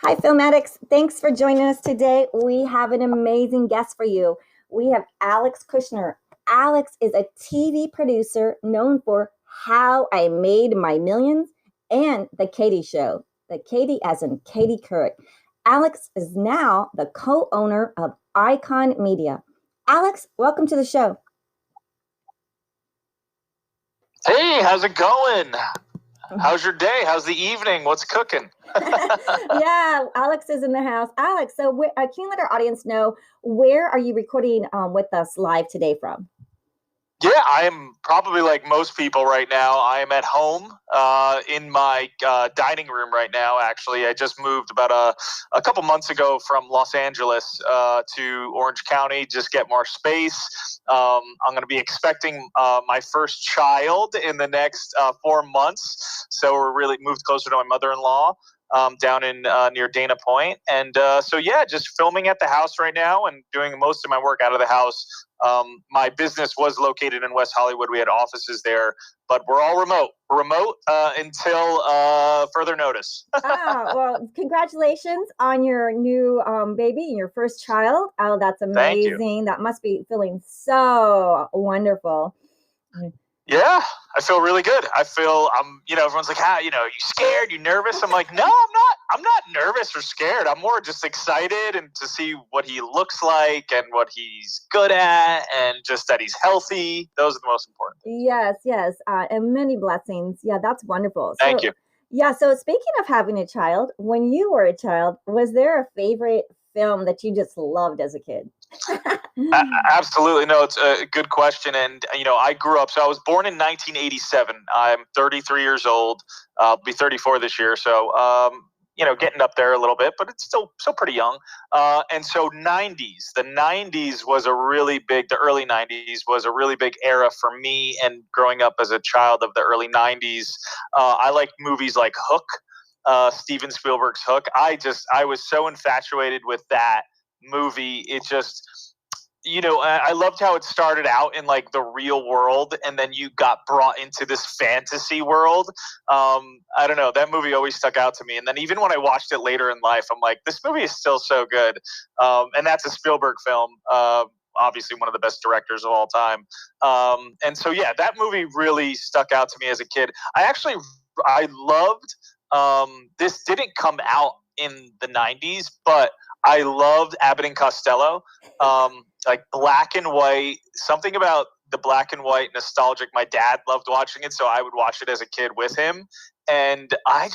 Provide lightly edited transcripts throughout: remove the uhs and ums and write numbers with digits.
Hi, Film Addicts. Thanks for joining us today. We have an amazing guest for you. We have Alex Kushneir. Alex is a TV producer known for How I Made My Millions and The Katie Show. The Katie as in Katie Couric. Alex is now the co-owner of Icon Media. Alex, welcome to the show. Hey, how's it going? How's your day? How's the evening? What's cooking? Yeah, Alex is in the house. Alex, so can you let our audience know where are you recording with us live today from? Yeah, I'm probably like most people right now. I am at home in my dining room right now, actually. I just moved about a couple months ago from Los Angeles to Orange County, just get more space. I'm going to be expecting my first child in the next 4 months. So we're really moved closer to my mother-in-law. Down in near Dana Point. And so, yeah, just filming at the house right now and doing most of my work out of the house. My business was located in West Hollywood. We had offices there, but we're all remote. Until further notice. Well, congratulations on your new baby and your first child. Oh, that's amazing. Thank you. That must be feeling so wonderful. Yeah, I feel really good. I feel everyone's like, you scared, you nervous? I'm like, no, I'm not nervous or scared. I'm more just excited and to see what he looks like and what he's good at and just that he's healthy. Those are the most important things. Yes. And many blessings. Yeah, that's wonderful. Thank you. Yeah, so speaking of having a child, when you were a child, was there a favorite film that you just loved as a kid? Absolutely. No, it's a good question. And, I grew up, so I was born in 1987. I'm 33 years old. I'll be 34 this year. So, getting up there a little bit, but it's still pretty young. And so the 90s was the early 90s was a really big era for me. And growing up as a child of the early 90s, I liked movies like Hook, Steven Spielberg's Hook. I was so infatuated with that movie. It just, I loved how it started out in like the real world and then you got brought into this fantasy world. I don't know, that movie always stuck out to me. And then even when I watched it later in life, I'm like, this movie is still so good. And that's a Spielberg film. Obviously one of the best directors of all time. And so, yeah, that movie really stuck out to me as a kid. I loved, this didn't come out in the 90s, but I loved Abbott and Costello. Like black and white, something about the black and white nostalgic. My dad loved watching it, so I would watch it as a kid with him. And I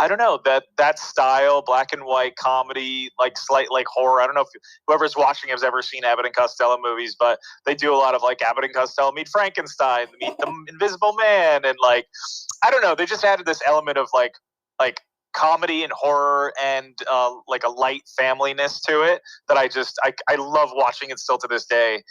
don't know, that style, black and white comedy, like slight like horror. I don't know if whoever's watching has ever seen Abbott and Costello movies, but they do a lot of like Abbott and Costello meet Frankenstein, meet the Invisible Man, and like I don't know, they just added this element of like comedy and horror and like a light familyness to it that I love watching it still to this day.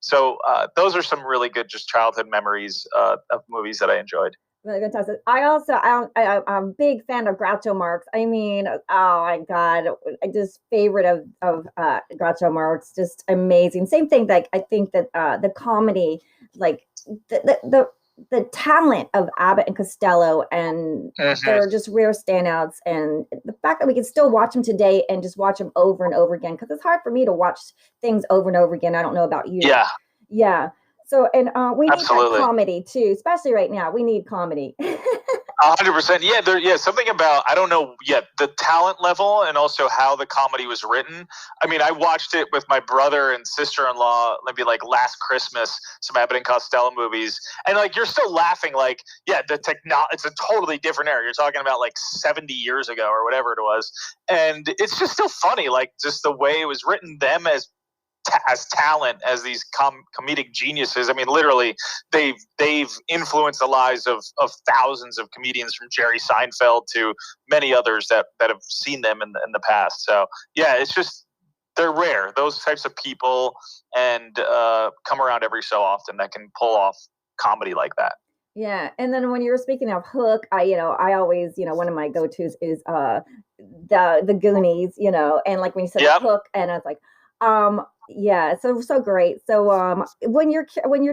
So those are some really good just childhood memories of movies that I enjoyed. Really fantastic. I'm a big fan of Groucho Marx. I mean, oh my God, I just favorite of Groucho Marx, just amazing. Same thing. Like I think that the comedy, like the talent of Abbott and Costello, and they're just rare standouts. And the fact that we can still watch them today and just watch them over and over again, because it's hard for me to watch things over and over again. I don't know about you. Yeah. So, and we need that comedy too, especially right now. We need comedy. 100%. Yeah, something about, I don't know yet, the talent level and also how the comedy was written. I mean, I watched it with my brother and sister-in-law, maybe like last Christmas, some Abbott and Costello movies. And like, you're still laughing like, yeah, it's a totally different era. You're talking about like 70 years ago or whatever it was. And it's just still funny, like just the way it was written, them as talent, as these comedic geniuses. I mean, literally, they've influenced the lives of thousands of comedians, from Jerry Seinfeld to many others that have seen them in the past. So yeah, it's just, they're rare, those types of people, and come around every so often that can pull off comedy like that. Yeah, and then when you were speaking of Hook, I always, one of my go-tos is the Goonies, and like when you said Hook, and I was like, Yeah, so great. So when your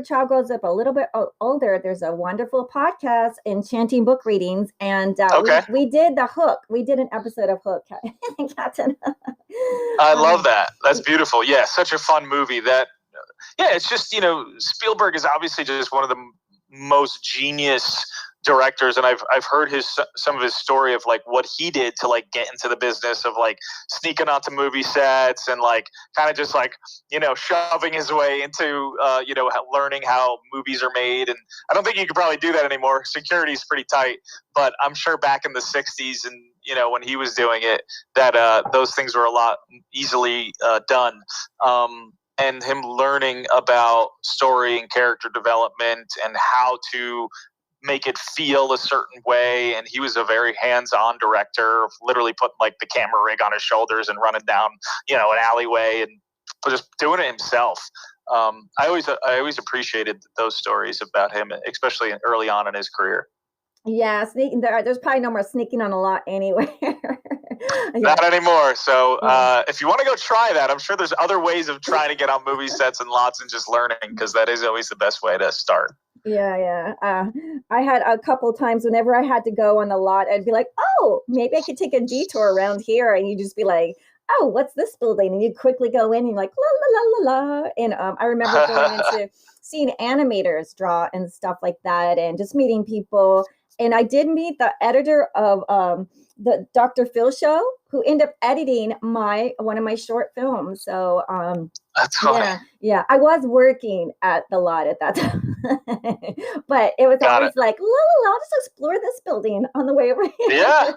child grows up a little bit older, there's a wonderful podcast, Enchanting Book Readings, and Okay. we did the Hook. We did an episode of Hook, Captain. I love that. That's beautiful. Yeah, such a fun movie. Yeah, it's just, Spielberg is obviously just one of the most genius directors, and I've heard some of his story of like what he did to like get into the business of like sneaking onto movie sets and like kind of just like shoving his way into learning how movies are made. And I don't think you could probably do that anymore. Security's pretty tight, but I'm sure back in the '60s and when he was doing it, that those things were a lot easily done. And him learning about story and character development and how to make it feel a certain way. And he was a very hands-on director, literally putting like the camera rig on his shoulders and running down, an alleyway and just doing it himself. I always appreciated those stories about him, especially early on in his career. Yeah, sneaking there's probably no more sneaking on a lot anywhere. Not anymore. So if you want to go try that, I'm sure there's other ways of trying to get on movie sets and lots and just learning, because that is always the best way to start. Yeah. I had a couple times whenever I had to go on the lot, I'd be like, oh, maybe I could take a detour around here. And you just be like, oh, what's this building? And you quickly go in and you're like, la, la, la, la, la. And I remember going into seeing animators draw and stuff like that and just meeting people. And I did meet the editor of the Dr. Phil show, who ended up editing one of my short films. So that's funny. Yeah, I was working at the lot at that time. But it was always like, I'll just explore this building on the way over here. Yeah.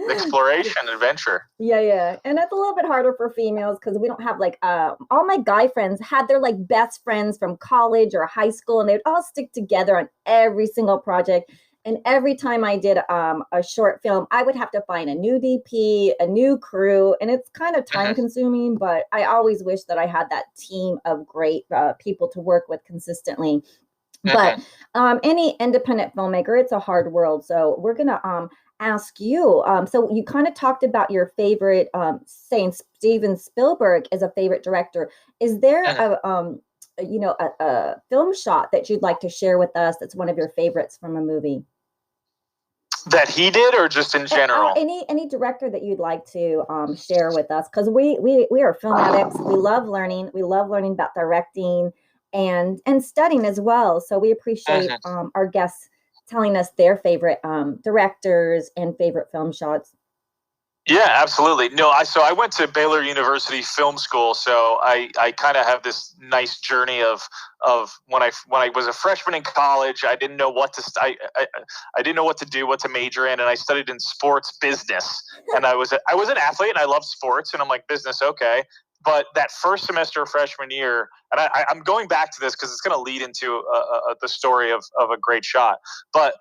Exploration, adventure. Yeah. And it's a little bit harder for females because we don't have like all my guy friends had their like best friends from college or high school, and they'd all stick together on every single project. And every time I did a short film, I would have to find a new DP, a new crew, and it's kind of time consuming, but I always wish that I had that team of great people to work with consistently. But any independent filmmaker, it's a hard world. So we're going to ask you. So you kind of talked about your favorite, saying Steven Spielberg is a favorite director. Is there a film shot that you'd like to share with us that's one of your favorites from a movie? That he did, or just in general? Any director that you'd like to share with us, because we are film addicts. We love learning. We love learning about directing and studying as well. So we appreciate our guests telling us their favorite directors and favorite film shots. Yeah, absolutely. No, I went to Baylor University Film School, so I kind of have this nice journey of when I was a freshman in college, I didn't know what to I didn't know what to do, what to major in, and I studied in sports business. And I was an athlete, and I loved sports, and I'm like, business, okay. But that first semester of freshman year, and I'm going back to this because it's going to lead into the story of a great shot. But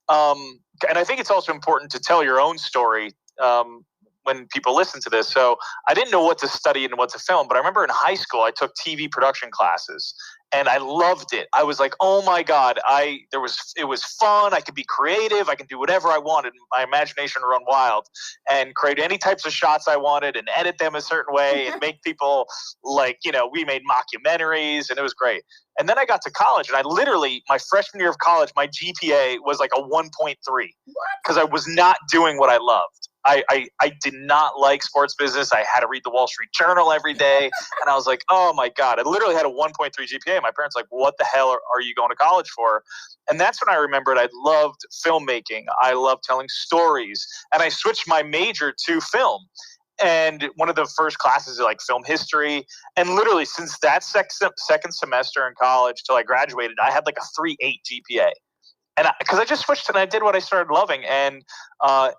and I think it's also important to tell your own story when people listen to this. So I didn't know what to study and what to film, but I remember in high school I took TV production classes and I loved it. I was like, oh my God, it was fun. I could be creative. I can do whatever I wanted. My imagination run wild and create any types of shots I wanted and edit them a certain way and make people like, we made mockumentaries and it was great. And then I got to college and I literally, my freshman year of college, my GPA was like a 1.3 because I was not doing what I loved. I did not like sports business. I had to read the Wall Street Journal every day. And I was like, oh my God, I literally had a 1.3 GPA. My parents were like, what the hell are you going to college for? And that's when I remembered I loved filmmaking. I loved telling stories. And I switched my major to film. And one of the first classes is like film history. And literally since that second semester in college till I graduated, I had like a 3.8 GPA. And because I just switched and I did what I started loving, and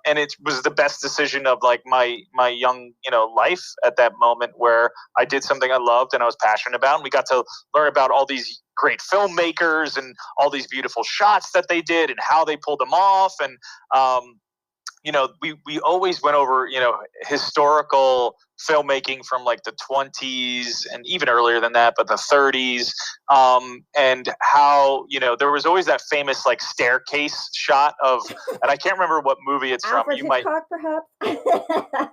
it was the best decision of like my young life at that moment, where I did something I loved and I was passionate about, and we got to learn about all these great filmmakers and all these beautiful shots that they did and how they pulled them off, and we always went over historical filmmaking from like the 20s and even earlier than that, but the 30s, and how, you know, there was always that famous like staircase shot of, and I can't remember what movie it's Alfred from. Hitchcock, perhaps.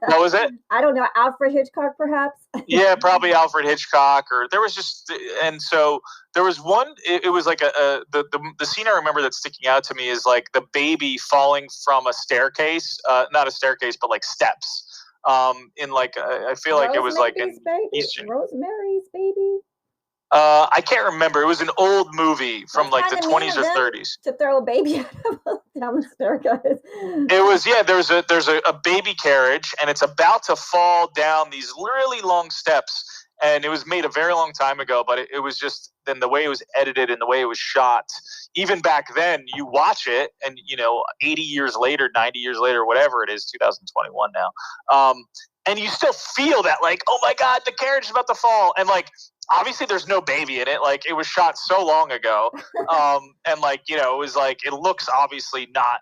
What was it? I don't know. Alfred Hitchcock, perhaps. Yeah, probably Alfred Hitchcock, or there was just, and so there was one. It was like the scene I remember that's sticking out to me is like the baby falling from a staircase, not a staircase, but like steps. In like I feel like it was like an Eastern. Rosemary's Baby. I can't remember. It was an old movie from like the 20s or 30s. To throw a baby down the staircase. It was, yeah. There's a baby carriage, and it's about to fall down these really long steps. And it was made a very long time ago, but it was just then the way it was edited and the way it was shot. Even back then, you watch it, and you know, 80 years later, 90 years later, whatever it is, 2021 now, and you still feel that, like, oh my God, the carriage is about to fall, and like, obviously there's no baby in it, like it was shot so long ago, and like, you know, it was like, it looks obviously not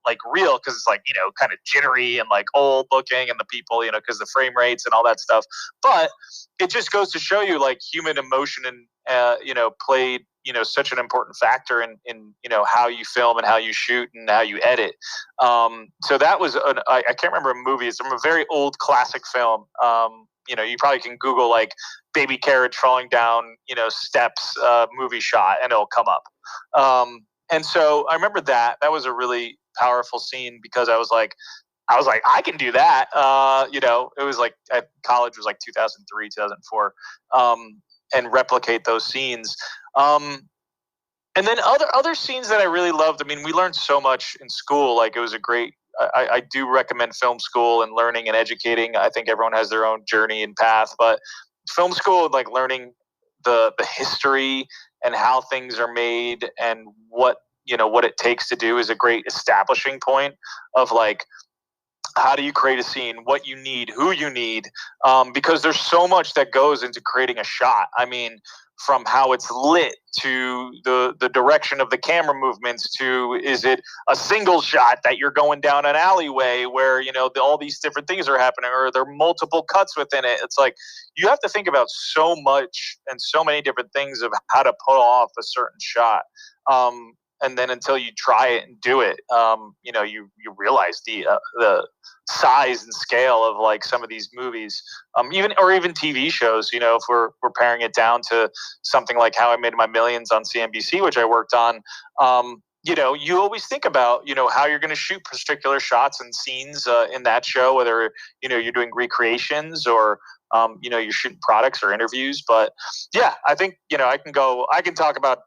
like real because it's like, you know, kind of jittery and like old looking, and the people, you know, because the frame rates and all that stuff, but it just goes to show you like human emotion and you know, played, you know, such an important factor in you know, how you film and how you shoot and how you edit. So that was I can't remember a movie. It's from a very old classic film. You know, you probably can Google like baby carriage falling down, you know, steps, movie shot, and it'll come up. And so I remember that was a really powerful scene because I was like, I can do that. You know, it was like at college was like 2003, 2004, and replicate those scenes. And then other scenes that I really loved. I mean, we learned so much in school. Like, it was a great. I do recommend film school and learning and educating. I think everyone has their own journey and path, but film school, like learning the history and how things are made and what, you know, what it takes to do is a great establishing point of like, how do you create a scene, what you need, who you need, because there's so much that goes into creating a shot. I mean, from how it's lit to the direction of the camera movements to, is it a single shot that you're going down an alleyway where, you know, all these different things are happening, or there are multiple cuts within it. It's like you have to think about so much and so many different things of how to pull off a certain shot. And then until you try it and do it, you know, you realize the size and scale of like some of these movies, even TV shows. You know, if we're paring it down to something like How I Made My Millions on CNBC, which I worked on, you know, you always think about, you know, how you're going to shoot particular shots and scenes in that show, whether, you know, you're doing recreations or you know, you're shooting products or interviews. But yeah, I think, you know, I can talk about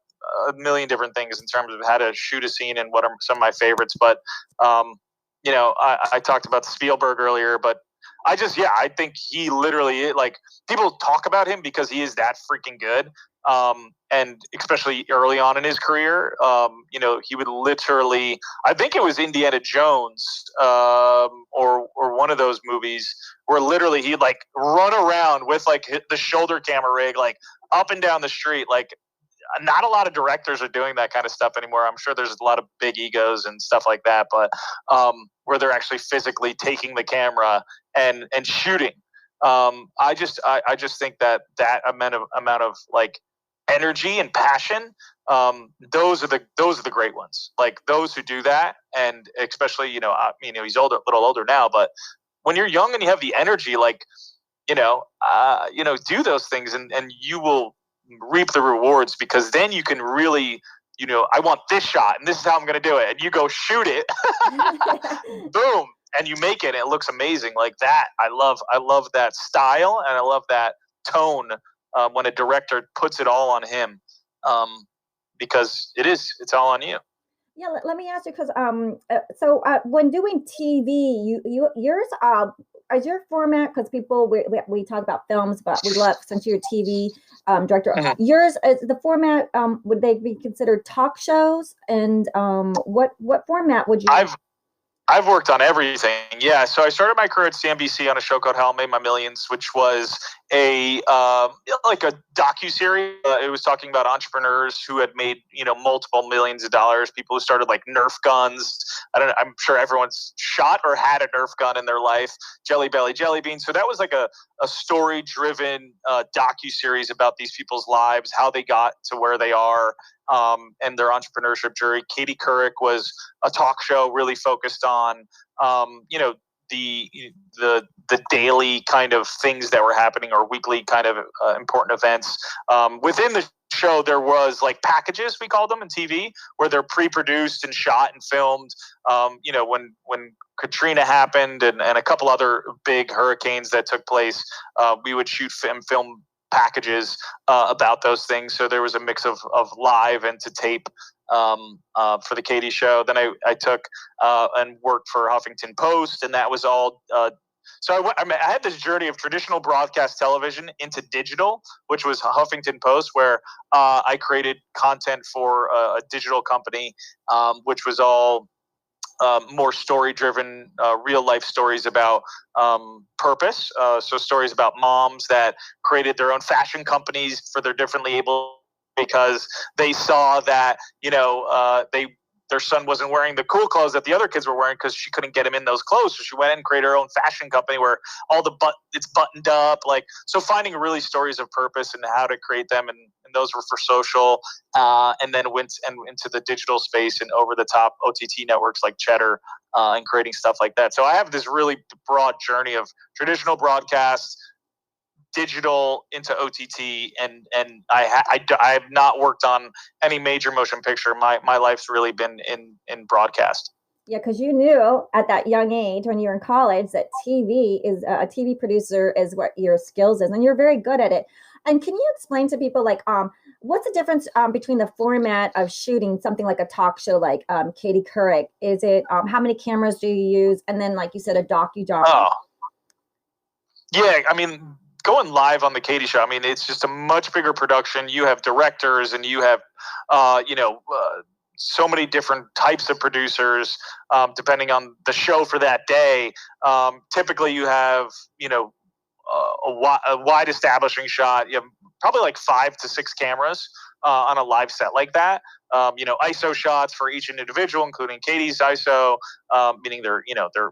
a million different things in terms of how to shoot a scene and what are some of my favorites. But, you know, I talked about Spielberg earlier, but I think he literally, like, people talk about him because he is that freaking good. And especially early on in his career, you know, he would literally, I think it was Indiana Jones, or one of those movies where literally he'd like run around with like the shoulder camera rig, like up and down the street, like, not a lot of directors are doing that kind of stuff anymore. I'm sure there's a lot of big egos and stuff like that, but where they're actually physically taking the camera and shooting. I just think that amount of like energy and passion, those are the great ones. Like those who do that, and especially, you know, he's older, a little older now, but when you're young and you have the energy, like, you know, do those things, and you will reap the rewards, because then you can really, you know, I want this shot and this is how I'm going to do it, and you go shoot it. Boom, and you make it, and it looks amazing. Like that, I love that style, and I love that tone when a director puts it all on him, because it's all on you. Yeah, let me ask you, because when doing TV, yours is your format, because people we talk about films, but we love, since you're a TV director, Mm-hmm. Yours is the format. Would they be considered talk shows? And what format would you? I've worked on everything. Yeah. So I started my career at CNBC on a show called How I Made My Millions, which was like a docuseries. It was talking about entrepreneurs who had made, you know, multiple millions of dollars, people who started like Nerf guns. I'm sure everyone's shot or had a Nerf gun in their life. Jelly Belly Jelly Bean. So that was like a story-driven docu-series about these people's lives, how they got to where they are, and their entrepreneurship journey. Katie Couric was a talk show really focused on, the daily kind of things that were happening, or weekly kind of important events. Within the show, there was like packages, we called them in TV, where they're pre-produced and shot and filmed. When Katrina happened and a couple other big hurricanes that took place, we would shoot film packages about those things. So there was a mix of live and to tape for the Katie show. Then I took and worked for Huffington Post, and that was all. So I had this journey of traditional broadcast television into digital, which was Huffington Post, where I created content for a digital company, which was all more story-driven, real-life stories about purpose. So stories about moms that created their own fashion companies for their differently able, because they saw that their son wasn't wearing the cool clothes that the other kids were wearing because she couldn't get him in those clothes. So she went and created her own fashion company where all it's buttoned up. So finding really stories of purpose and how to create them. And those were for social, and then went into the digital space and over the top OTT networks like Cheddar, and creating stuff like that. So I have this really broad journey of traditional broadcast, digital into OTT, and I have not worked on any major motion picture. My life's really been in broadcast. Yeah, because you knew at that young age when you were in college that TV is a TV producer is what your skills is, and you're very good at it. And can you explain to people what's the difference between the format of shooting something like a talk show like Katie Couric? Is it how many cameras do you use, and then like you said, a docudrama? Oh, yeah. I mean, going live on the Katie show, I mean, it's just a much bigger production. You have directors, and you have, so many different types of producers, depending on the show for that day. Typically, you have, a wide establishing shot. You have probably like 5 to 6 cameras on a live set like that. ISO shots for each individual, including Katie's ISO, meaning their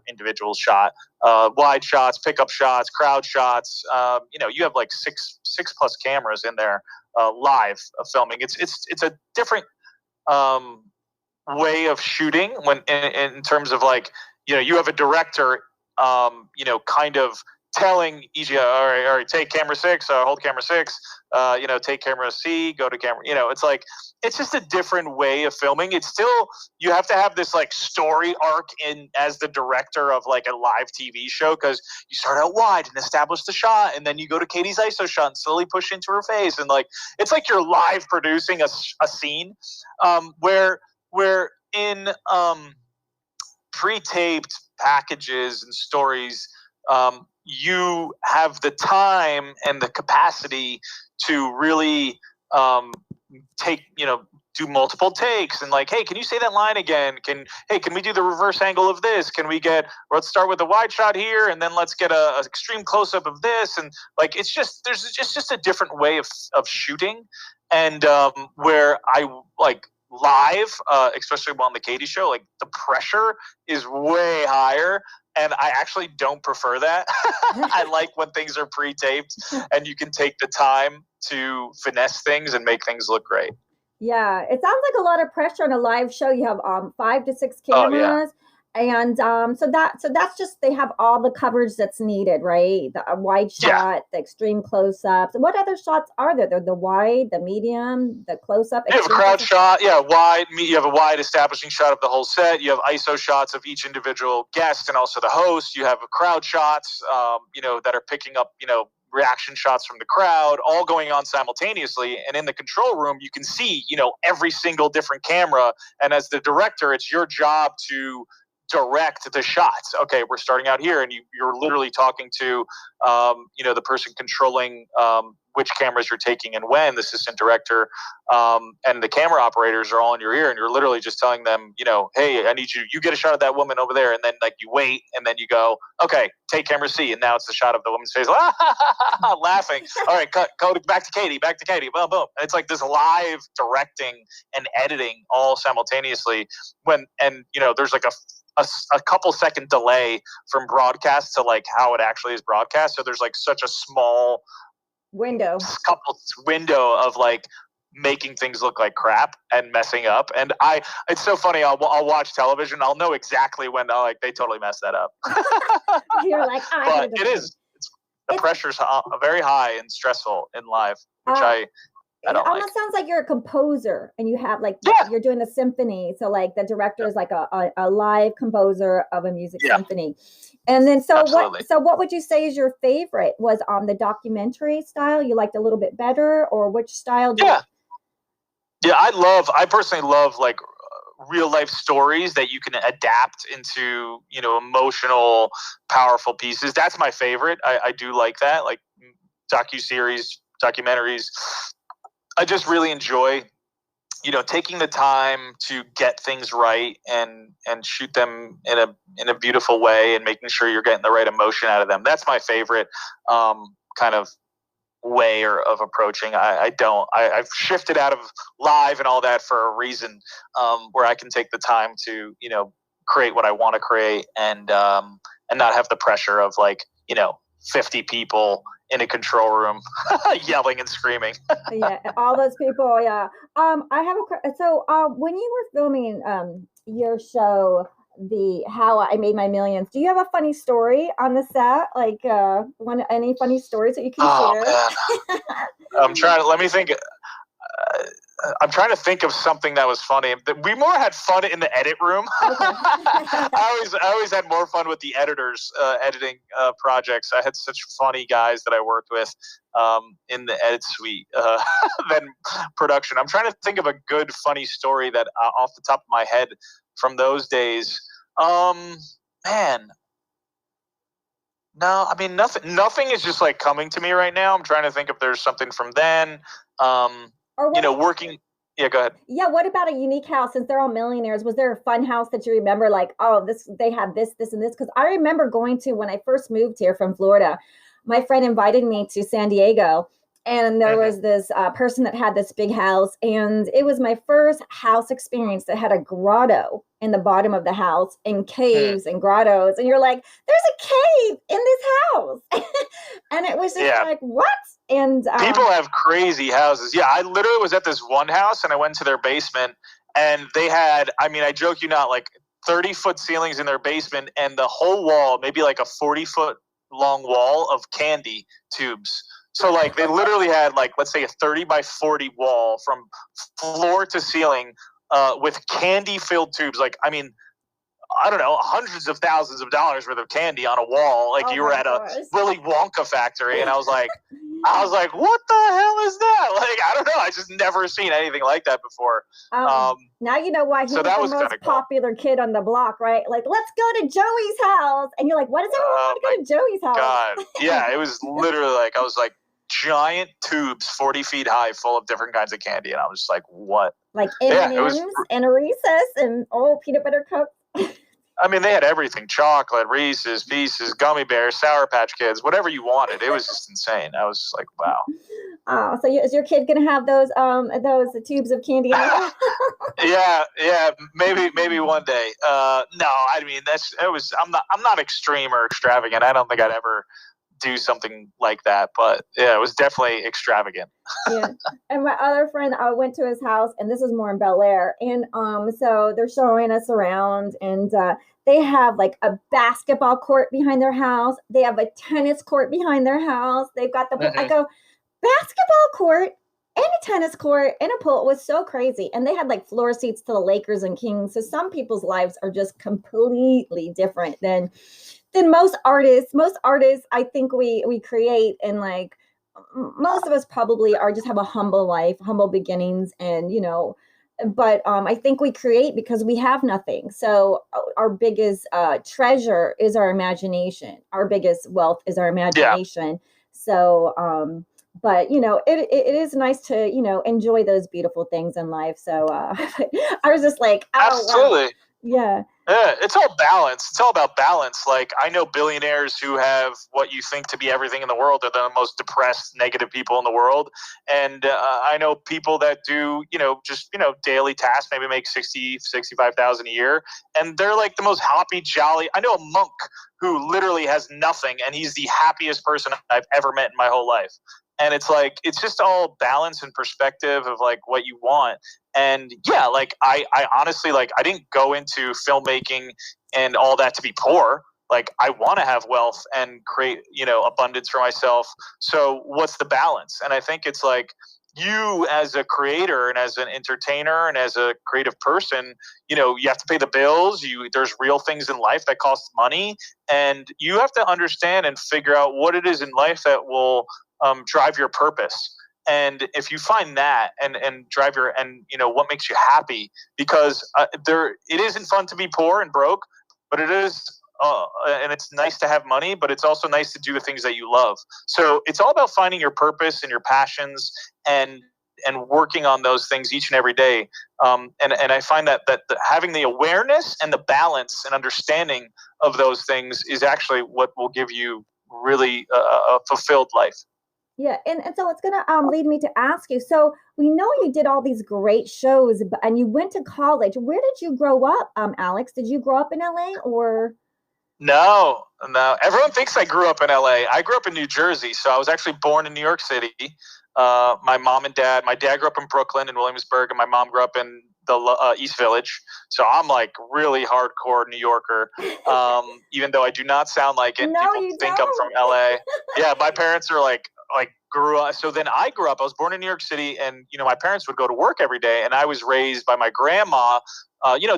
individual shot. Wide shots, pickup shots, crowd shots. You have like six plus cameras in there live filming. It's a different way of shooting when in terms of you have a director, kind of telling each, all right, take camera 6, hold camera 6, take camera C, go to camera, it's just a different way of filming. It's still, you have to have this story arc as the director of a live TV show, because you start out wide and establish the shot, and then you go to Katie's ISO shot and slowly push into her face. And it's like you're live producing a scene, where in pre-taped packages and stories, you have the time and the capacity to really do multiple takes and hey, can you say that line again? Can we do the reverse angle of this? Let's start with a wide shot here, and then let's get a extreme close-up of this. And there's just a different way of shooting. And where I live, especially on the Katie show, the pressure is way higher, and I actually don't prefer that. I like when things are pre-taped and you can take the time to finesse things and make things look great. Yeah, it sounds like a lot of pressure on a live show. You have 5 to 6 cameras. And so that's just, they have all the coverage that's needed, right? The wide shot, the extreme close-ups. What other shots are there? The wide, the medium, the close-up. You have a crowd shot, wide. You have a wide establishing shot of the whole set. You have ISO shots of each individual guest and also the host. You have crowd shots, that are picking up, reaction shots from the crowd, all going on simultaneously. And in the control room, you can see, every single different camera. And as the director, it's your job to direct the shots. Okay, we're starting out here, and you're literally talking to the person controlling which cameras you're taking and when, the assistant director, and the camera operators are all in your ear, and you're literally just telling them, hey, I need you get a shot of that woman over there, and then you wait, and then you go, okay, take camera C, and now it's the shot of the woman's face, laughing. All right, go back to Katie, boom, boom. And it's this live directing and editing all simultaneously. There's a couple second delay from broadcast to like how it actually is broadcast. So there's like such a small window of like making things look like crap and messing up. And it's so funny. I'll watch television. I'll know exactly when like they totally messed that up. You're like, but the pressure's very high and stressful in live, which I don't it almost sounds like you're a composer and you have like, you're doing the symphony. So like the director is like a live composer of a music symphony. And then, so what would you say is your favorite? Was on the documentary style you liked a little bit better, or which style do you? Yeah, I personally love like real life stories that you can adapt into, emotional, powerful pieces. That's my favorite. I do like that, like docuseries, documentaries. I just really enjoy, taking the time to get things right and shoot them in a beautiful way and making sure you're getting the right emotion out of them. That's my favorite kind of way of approaching. I've shifted out of live and all that for a reason, where I can take the time to, create what I want to create and not have the pressure of like, 50 people in a control room yelling and screaming. Yeah, all those people. Yeah. I have so when you were filming your show, the How I Made My Millions, do you have a funny story on the set? Like any funny stories that you can share? Let me think. I'm trying to think of something that was funny. We more had fun in the edit room. Okay. I always had more fun with the editors editing projects. I had such funny guys that I worked with in the edit suite than production. I'm trying to think of a good funny story that off the top of my head from those days. Man. No, I mean nothing is just like coming to me right now. I'm trying to think if there's something from then. Working. Yeah, go ahead. Yeah, what about a unique house? Since they're all millionaires, was there a fun house that you remember? Like, oh, they have this, and this? Because I remember going to, when I first moved here from Florida, my friend invited me to San Diego, and there was this person that had this big house, and it was my first house experience that had a grotto in the bottom of the house, and caves and grottos, and you're like, there's a cave in this house. And it was just like, what? And people have crazy houses. Yeah, I literally was at this one house and I went to their basement and they had, I joke you not, like 30-foot ceilings in their basement and the whole wall, maybe like a 40-foot long wall of candy tubes. So like they literally had like, let's say a 30 by 40 wall from floor to ceiling with candy filled tubes. Like, I don't know, hundreds of thousands of dollars worth of candy on a wall. Like you were at a Willy Wonka factory. And I was like, what the hell is that? Like, I don't know. I just never seen anything like that before. Now you know why he was the most popular kid on the block, right? Like, let's go to Joey's house. And you're like, what does everyone want to go to Joey's house? God. Yeah, it was literally like, I was like, giant tubes 40 feet high full of different kinds of candy. And I was just like, what? Like M&Ms and a Reese's and peanut butter cups. They had everything: chocolate, Reese's Pieces, gummy bears, Sour Patch Kids, whatever you wanted. It was just insane. I was like, wow. Oh, so is your kid gonna have those tubes of candy? Yeah, maybe one day. No, I'm not extreme or extravagant. I don't think I'd ever do something like that, but yeah, it was definitely extravagant. Yeah. And my other friend, I went to his house, and this is more in Bel Air, and so they're showing us around, and they have like a basketball court behind their house. They have a tennis court behind their house. They've got the I go, basketball court and a tennis court and a pool. It was so crazy. And they had like floor seats to the Lakers and Kings. So some people's lives are just completely different than most artists. Most artists, I think we create, and like most of us probably just have a humble life, humble beginnings, and but I think we create because we have nothing. So our biggest treasure is our imagination. Our biggest wealth is our imagination. Yeah. So but it is nice to enjoy those beautiful things in life. So I was just like, oh, absolutely. Wow. Yeah. Yeah, it's all balance. It's all about balance. Like, I know billionaires who have what you think to be everything in the world are the most depressed, negative people in the world. And I know people that do, just, daily tasks, maybe make 65,000 a year. And they're like the most happy, jolly. I know a monk who literally has nothing, and he's the happiest person I've ever met in my whole life. And it's like, it's just all balance and perspective of like what you want. And yeah, like I honestly, like, I didn't go into filmmaking and all that to be poor. Like, I want to have wealth and create, abundance for myself. So what's the balance? And I think it's like, you as a creator and as an entertainer and as a creative person, you have to pay the bills. There's real things in life that cost money, and you have to understand and figure out what it is in life that will drive your purpose. And if you find that and drive your, and what makes you happy, because it isn't fun to be poor and broke, but it is, and it's nice to have money, but it's also nice to do the things that you love. So it's all about finding your purpose and your passions, and working on those things each and every day. And I find that having the awareness and the balance and understanding of those things is actually what will give you really a fulfilled life. Yeah, and so it's gonna lead me to ask you. So we know you did all these great shows, and you went to college. Where did you grow up, Alex? Did you grow up in LA or? No, no. Everyone thinks I grew up in LA. I grew up in New Jersey, so I was actually born in New York City. My dad grew up in Brooklyn and Williamsburg, and my mom grew up in the East Village. So I'm like really hardcore New Yorker, even though I do not sound like it. No, People you think I'm from don't. LA. Yeah, my parents are like grew up. So then I grew up. I was born in New York City, and my parents would go to work every day, and I was raised by my grandma.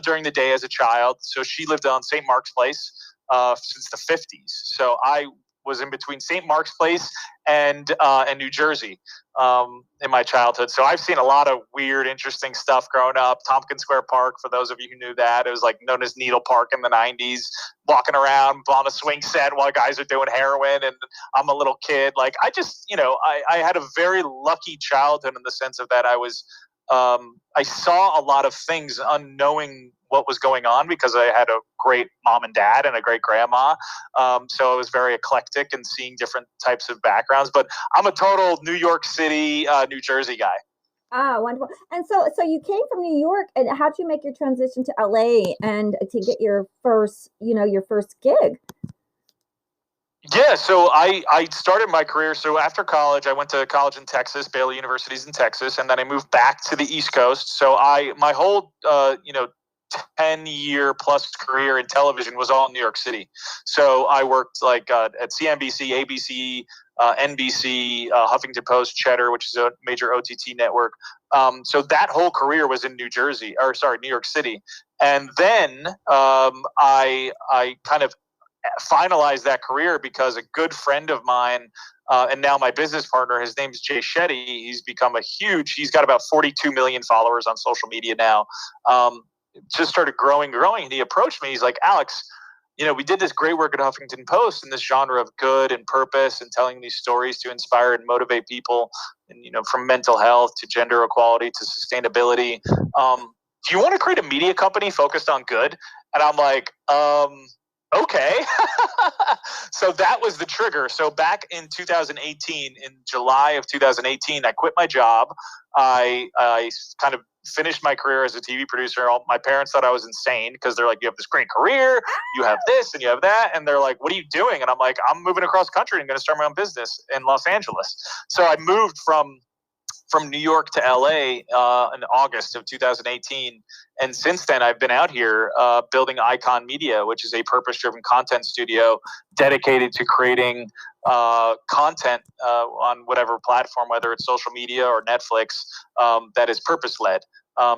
During the day as a child. So she lived on St. Mark's Place since the 50s. So I was in between St. Mark's Place and New Jersey in my childhood. So I've seen a lot of weird, interesting stuff growing up. Tompkins Square Park, for those of you who knew that, it was like known as Needle Park in the 90s, walking around on a swing set while guys are doing heroin, and I'm a little kid. Like, I just, I had a very lucky childhood in the sense of that I saw a lot of things unknowing what was going on, because I had a great mom and dad and a great grandma. So I was very eclectic and seeing different types of backgrounds. But I'm a total New York City, New Jersey guy. Ah, wonderful. And so you came from New York, and how did you make your transition to LA and to get your first gig? Yeah, so I started my career. So after college, I went to college in Texas, Baylor University's in Texas, and then I moved back to the East Coast. So my whole 10-year plus career in television was all in New York City. So I worked like at CNBC, ABC, NBC, Huffington Post, Cheddar, which is a major OTT network. So that whole career was in New York City. And then I kind of finalized that career because a good friend of mine and now my business partner, his name's Shetty. He's got about 42 million followers on social media now. Just started growing. And he approached me. He's like, Alex, we did this great work at Huffington Post in this genre of good and purpose and telling these stories to inspire and motivate people, and from mental health to gender equality to sustainability. Do you want to create a media company focused on good? And I'm like, okay. So that was the trigger. So back in 2018, in July of 2018, I quit my job. I kind of finished my career as a TV producer. My parents thought I was insane, because they're like, you have this great career, you have this and you have that. And they're like, what are you doing? And I'm like, I'm moving across country and going to start my own business in Los Angeles. So I moved from New York to LA in August of 2018. And since then, I've been out here building Icon Media, which is a purpose-driven content studio dedicated to creating content on whatever platform, whether it's social media or Netflix, that is purpose-led.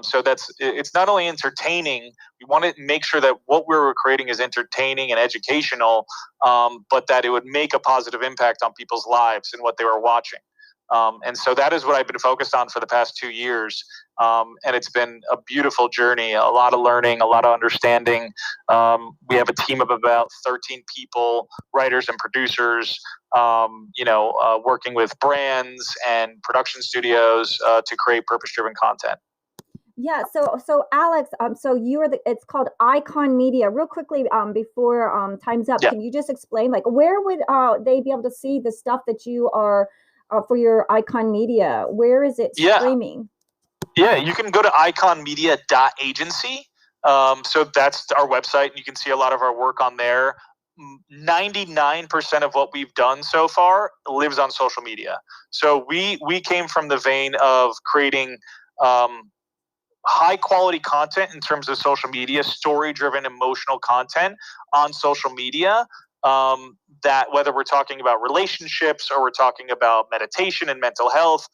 So it's not only entertaining, we want to make sure that what we're creating is entertaining and educational, but that it would make a positive impact on people's lives and what they were watching. And so that is what I've been focused on for the past 2 years. And it's been a beautiful journey, a lot of learning, a lot of understanding. We have a team of about 13 people, writers and producers, working with brands and production studios to create purpose-driven content. Yeah, so Alex, so you are it's called Icon Media. Real quickly, before time's up, Yeah. can you just explain like where would they be able to see the stuff that you are for your Icon Media? Where is it Yeah. streaming? Yeah, you can go to iconmedia.agency. So that's our website. You can see a lot of our work on there. 99% of what we've done so far lives on social media. So we came from the vein of creating high quality content in terms of social media, story driven emotional content on social media. That whether we're talking about relationships or we're talking about meditation and mental health,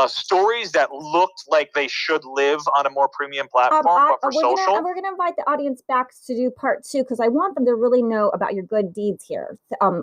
stories that looked like they should live on a more premium platform, but for social. We're gonna invite the audience back to do part two because I want them to really know about your good deeds here.